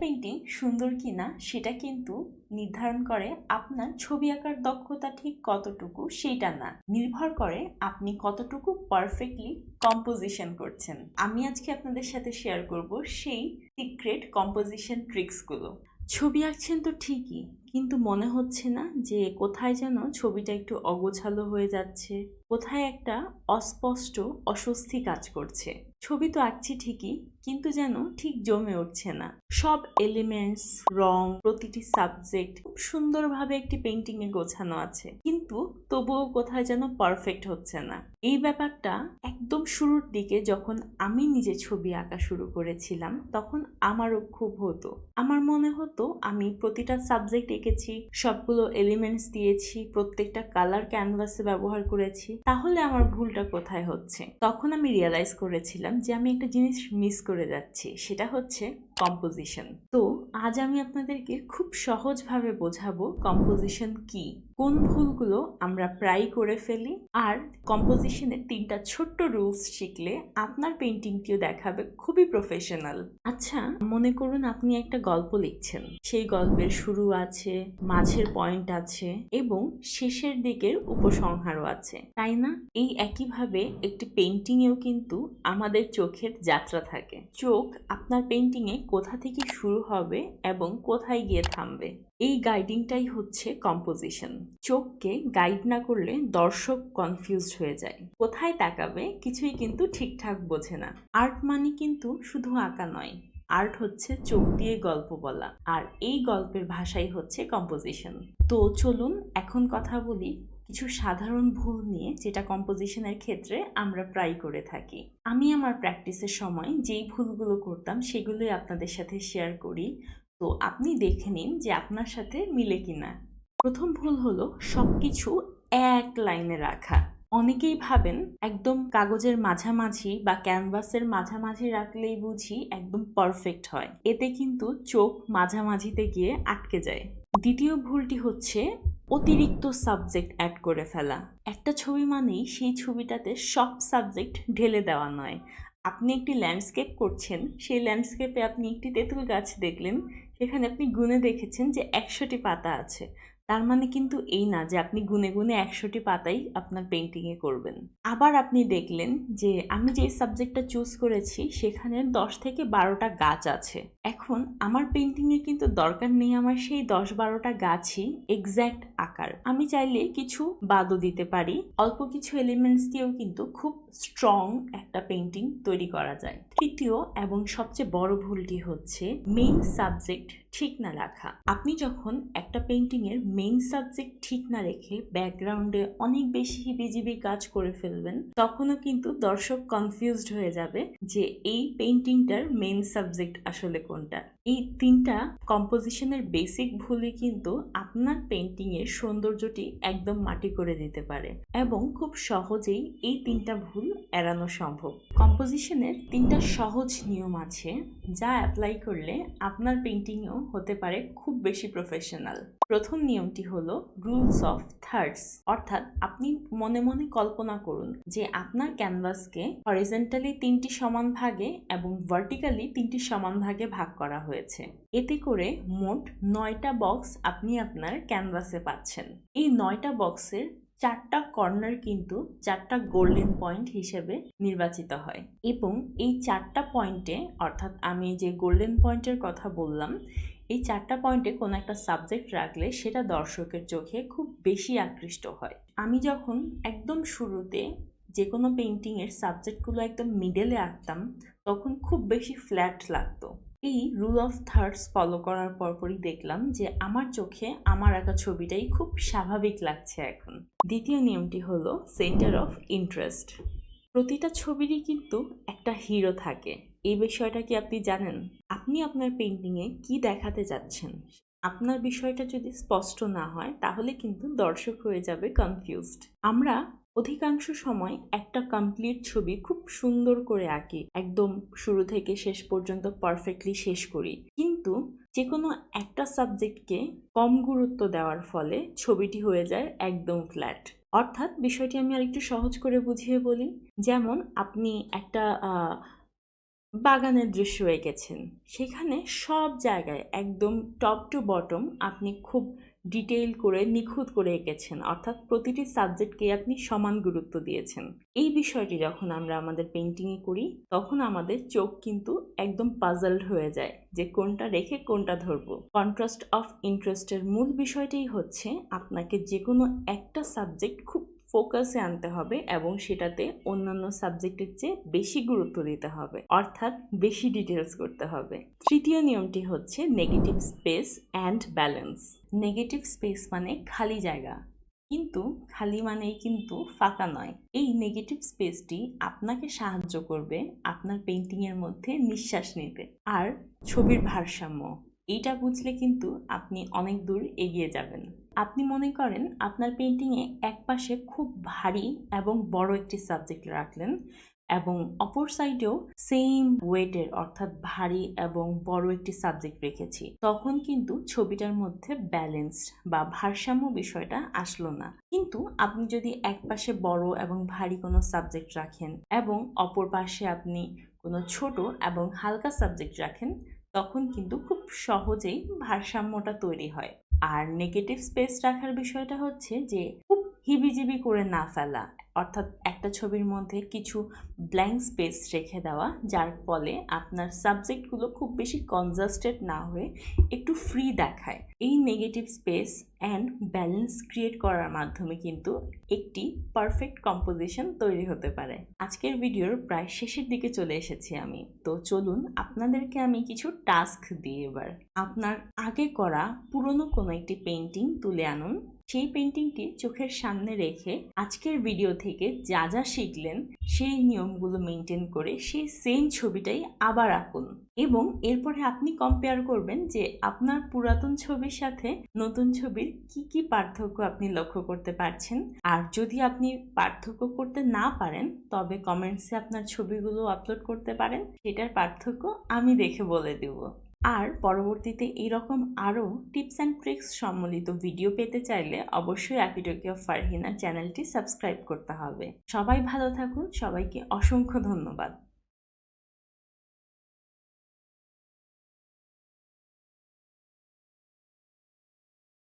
Painting সুন্দর কিনা সেটা কিন্তু নির্ধারণ করে আপনার ছবি আঁকার দক্ষতা ঠিক কতটুকু সেটা না, নির্ভর করে আপনি কতটুকু পারফেক্টলি কম্পোজিশন করছেন। আমি আজকে আপনাদের সাথে শেয়ার করব সেই সিক্রেট কম্পোজিশন ট্রিক্সগুলো। ছবি আঁকছেন তো ঠিকই, কিন্তু মনে হচ্ছে না যে কোথায় যেন ছবিটা একটু অগোছালো হয়ে যাচ্ছে, কোথায় একটা অস্পষ্ট অস্বস্তি কাজ করছে। ছবি তো আঁকছি ঠিকই, কিন্তু যেন ঠিক জমে উঠছে না। সব এলিমেন্টস, রং, প্রতিটি সাবজেক্ট খুব সুন্দরভাবে একটি পেইন্টিং এ গোছানো আছে, কিন্তু তবুও কোথায় যেন পারফেক্ট হচ্ছে না। এই ব্যাপারটা একদম শুরুর দিকে যখন আমি নিজে ছবি আঁকা শুরু করেছিলাম তখন আমারও খুব হতো। আমার মনে হতো আমি প্রতিটা সাবজেক্ট এঁকেছি, সবগুলো এলিমেন্টস দিয়েছি, প্রত্যেকটা কালার ক্যানভাসে ব্যবহার করেছি, তাহলে আমার ভুলটা কোথায় হচ্ছে। তখন আমি রিয়েলাইজ করেছিলাম যে আমি একটা জিনিস মিস করে যাচ্ছি, সেটা হচ্ছে কম্পোজিশন। তো আজ আমি আপনাদেরকে খুব সহজভাবে বোঝাবো কম্পোজিশন কি, কোন ভুলগুলো আমরা প্রায় করে ফেলি, আর কম্পোজিশনের 3টা ছোট্ট রুলস শিখলে আপনার পেইন্টিংটিও দেখাবে খুবই প্রফেশনাল। আচ্ছা, মনে করুন আপনি একটা গল্প লিখছেন, সেই গল্পের শুরু আছে, মাঝের পয়েন্ট আছে এবং শেষের দিকের উপসংহারও আছে, তাই না? এই একইভাবে একটি পেইন্টিংয়েও কিন্তু আমাদের চোখের যাত্রা থাকে। চোখ আপনার পেইন্টিংয়ে কোথা থেকে শুরু হবে এবং কোথায় গিয়ে থামবে, এই গাইডিংটাই হচ্ছে কম্পোজিশন। চোখকে গাইড না করলে দর্শক কনফিউজড হয়ে যায়, কোথায় তাকাবে কিছুই কিন্তু ঠিকঠাক বোঝে না। আর্ট মানে কিন্তু শুধু আঁকা নয়, আর্ট হচ্ছে চোখ দিয়ে গল্প বলা, আর এই গল্পের ভাষাই হচ্ছে কম্পোজিশন। তো চলুন এখন কথা বলি কিছু সাধারণ ভুল নিয়ে, যেটা কম্পোজিশনের ক্ষেত্রে আমরা প্রায় করে থাকি। আমি আমার প্র্যাকটিসের সময় যেই ভুলগুলো করতাম সেগুলোই আপনাদের সাথে শেয়ার করি, তো আপনি দেখে নিন যে আপনার সাথে মিলে কিনা। প্রথম ভুল হলো সবকিছু এক লাইনে রাখা। অনেকেই ভাবেন একদম কাগজের মাঝামাঝি বা ক্যানভাসের মাঝামাঝি রাখলেই বুঝি একদম পারফেক্ট হয়, এতে কিন্তু চোখ মাঝামাঝিতে গিয়ে আটকে যায়। দ্বিতীয় ভুলটি হচ্ছে অতিরিক্ত সাবজেক্ট অ্যাড করে ফেলা। একটা ছবি মানেই সেই ছবিটাতে সব সাবজেক্ট ঢেলে দেওয়া নয়। আপনি একটি ল্যান্ডস্কেপ করছেন, সেই ল্যান্ডস্কেপে আপনি একটি তেঁতুল গাছ দেখলেন, সেখানে আপনি গুনে দেখেছেন যে 100টি পাতা আছে, তার মানে কিন্তু এই না যে আপনি গুনে গুনে 100টি পাতাই আপনার পেইন্টিংয়ে করবেন। আবার আপনি দেখলেন যে আমি যে সাবজেক্টটা চুজ করেছি সেখানে 10 থেকে 12টা গাছ আছে, এখন আমার পেইন্টিংয়ে কিন্তু দরকার নেই আমার সেই 10-12টা গাছই এক্স্যাক্ট আকার, আমি চাইলে কিছু বাদও দিতে পারি। অল্প কিছু এলিমেন্টস দিয়েও কিন্তু খুব স্ট্রং একটা পেইন্টিং তৈরি করা যায়। তৃতীয় এবং সবচেয়ে বড় ভুলটি হচ্ছে মেইন সাবজেক্ট ঠিক না রাখা। আপনি যখন একটা পেইন্টিং এর মেইন সাবজেক্ট ঠিক না রেখে ব্যাকগ্রাউন্ডে অনেক বেশি হিবিজিবি কাজ করে ফেলবেন, তখনও কিন্তু দর্শক কনফিউজড হয়ে যাবে যে এই পেইন্টিংটার মেইন সাবজেক্ট আসলে কোনটা। এই 3টা কম্পোজিশনের বেসিক ভুলই কিন্তু আপনার পেইন্টিং এর সৌন্দর্যটি একদম মাটি করে দিতে পারে, এবং খুব সহজেই এই 3টা ভুল এড়ানো সম্ভব। কম্পোজিশনের 3টা সহজ নিয়ম আছে, যা অ্যাপ্লাই করলে আপনার পেইন্টিংও হতে পারে খুব বেশি প্রফেশনাল। প্রথম নিয়মটি হলো রুলস অফ থার্ডস, অর্থাৎ আপনি মনে মনে কল্পনা করুন যে আপনার ক্যানভাসকে হরিজন্টালি 3টি সমান ভাগে এবং ভার্টিক্যালি 3টি সমান ভাগে ভাগ করা হয়েছে। এতে করে মোট 9টা বক্স আপনি আপনার ক্যানভাসে পাচ্ছেন। এই 9টা বক্সের 4টা কর্নার কিন্তু 4টা গোল্ডেন পয়েন্ট হিসেবে নির্বাচিত হয়, এবং এই 4টা পয়েন্টে, অর্থাৎ আমি যে গোল্ডেন পয়েন্টের কথা বললাম, এই 4টা পয়েন্টে কোনো একটা সাবজেক্ট রাখলে সেটা দর্শকের চোখে খুব বেশি আকৃষ্ট হয়। আমি যখন একদম শুরুতে যে কোনো পেইন্টিংয়ের সাবজেক্টগুলো একদম মিডলে আঁকতাম তখন খুব বেশি ফ্ল্যাট লাগতো। এই রুল অফ থার্ডস ফলো করার পরপরই দেখলাম যে আমার চোখে আমার আঁকা ছবিটাই খুব স্বাভাবিক লাগছে এখন। দ্বিতীয় নিয়মটি হলো সেন্টার অফ ইন্টারেস্ট। প্রতিটা ছবিরই কিন্তু একটা হিরো থাকে, এই বিষয়টা কি আপনি জানেন? আপনি আপনার পেইন্টিংয়ে কি দেখাতে যাচ্ছেন, আপনার বিষয়টা যদি স্পষ্ট না হয় তাহলে কিন্তু দর্শক হয়ে যাবে কনফিউজড। আমরা অধিকাংশ সময় একটা কমপ্লিট ছবি খুব সুন্দর করে আঁকি, একদম শুরু থেকে শেষ পর্যন্ত পারফেক্টলি শেষ করি, কিন্তু যে কোনো একটা সাবজেক্টকে কম গুরুত্ব দেওয়ার ফলে ছবিটি হয়ে যায় একদম ফ্ল্যাট। অর্থাৎ বিষয়টি আমি আরেকটু সহজ করে বুঝিয়ে বলি, যেমন আপনি একটা বাগানের দৃশ্য এঁকেছেন, সেখানে সব জায়গায় একদম টপ টু বটম আপনি খুব ডিটেইল করে নিখুঁত করে এঁকেছেন, অর্থাৎ প্রতিটি সাবজেক্টকে আপনি সমান গুরুত্ব দিয়েছেন। এই বিষয়টি যখন আমরা আমাদের পেন্টিংয়ে করি তখন আমাদের চোখ কিন্তু একদম পাজলড হয়ে যায় যে কোনটা রেখে কোনটা ধরবো। কন্ট্রাস্ট অফ ইন্টারেস্টের মূল বিষয়টাই হচ্ছে আপনাকে যে কোনো একটা সাবজেক্ট খুব ফোকাসে আনতে হবে এবং সেটাতে অন্যান্য সাবজেক্টের চেয়ে বেশি গুরুত্ব দিতে হবে, অর্থাৎ বেশি ডিটেলস করতে হবে। তৃতীয় নিয়মটি হচ্ছে negative space and balance. Negative space মানে খালি জায়গা, কিন্তু খালি মানেই কিন্তু ফাঁকা নয়। এই নেগেটিভ স্পেসটি আপনাকে সাহায্য করবে আপনার পেইন্টিংয়ের মধ্যে নিঃশ্বাস নিতে। আর ছবির ভারসাম্য, এইটা বুঝলে কিন্তু আপনি অনেক দূর এগিয়ে যাবেন। আপনি মনে করেন আপনার পেইন্টিংয়ে একপাশে খুব ভারী এবং বড় একটি সাবজেক্ট রাখলেন এবং অপর সাইডেও সেম ওয়েটের অর্থাৎ ভারী এবং বড় একটি সাবজেক্ট রেখেছি, তখন কিন্তু ছবিটার মধ্যে ব্যালেন্সড বা ভারসাম্য বিষয়টা আসলো না। কিন্তু আপনি যদি একপাশে বড় এবং ভারী কোনো সাবজেক্ট রাখেন এবং অপর পাশে আপনি কোনো ছোট এবং হালকা সাবজেক্ট রাখেন, তখন কিন্তু খুব সহজেই ভারসাম্যটা তৈরি হয়। আর নেগেটিভ স্পেস রাখার বিষয়টা হচ্ছে যে খুব হিবিজিবি করে না ফেলা, অর্থাৎ একটা ছবির মধ্যে কিছু ব্ল্যাঙ্ক স্পেস রেখে দেওয়া, যার ফলে আপনার সাবজেক্টগুলো খুব বেশি কনজাস্টেড না হয়ে একটু ফ্রি দেখায়। এই negative space and balance create করার মাধ্যমে কিন্তু একটি পারফেক্ট কম্পোজিশন তৈরি হতে পারে। আজকের ভিডিওর প্রায় শেষের দিকে চলে এসেছি আমি, তো চলুন আপনাদেরকে আমি কিছু টাস্ক দিই। এবার আপনার আগে করা পুরনো কোনো একটি পেইন্টিং তুলে আনুন, সেই পেইন্টিংটি চোখের সামনে রেখে আজকের ভিডিও থেকে যা যা শিখলেন সেই নিয়মগুলো মেনটেন করে সেই সেম ছবিটাই আবার আঁকুন এবং এরপরে আপনি কম্পেয়ার করবেন যে আপনার পুরাতন ছবির সাথে নতুন ছবির কি কি পার্থক্য আপনি লক্ষ্য করতে পারছেন। আর যদি আপনি পার্থক্য করতে না পারেন তবে কমেন্টসে আপনার ছবিগুলো আপলোড করতে পারেন, সেটার পার্থক্য আমি দেখে বলে দেব। আর পরবর্তীতে এইরকম আরও টিপস অ্যান্ড ট্রিক্স সম্বলিত ভিডিও পেতে চাইলে অবশ্যই আর্কিটেক্ট অফ ফারহিনা চ্যানেলটি সাবস্ক্রাইব করতে হবে। সবাই ভালো থাকুন, সবাইকে অসংখ্য ধন্যবাদ।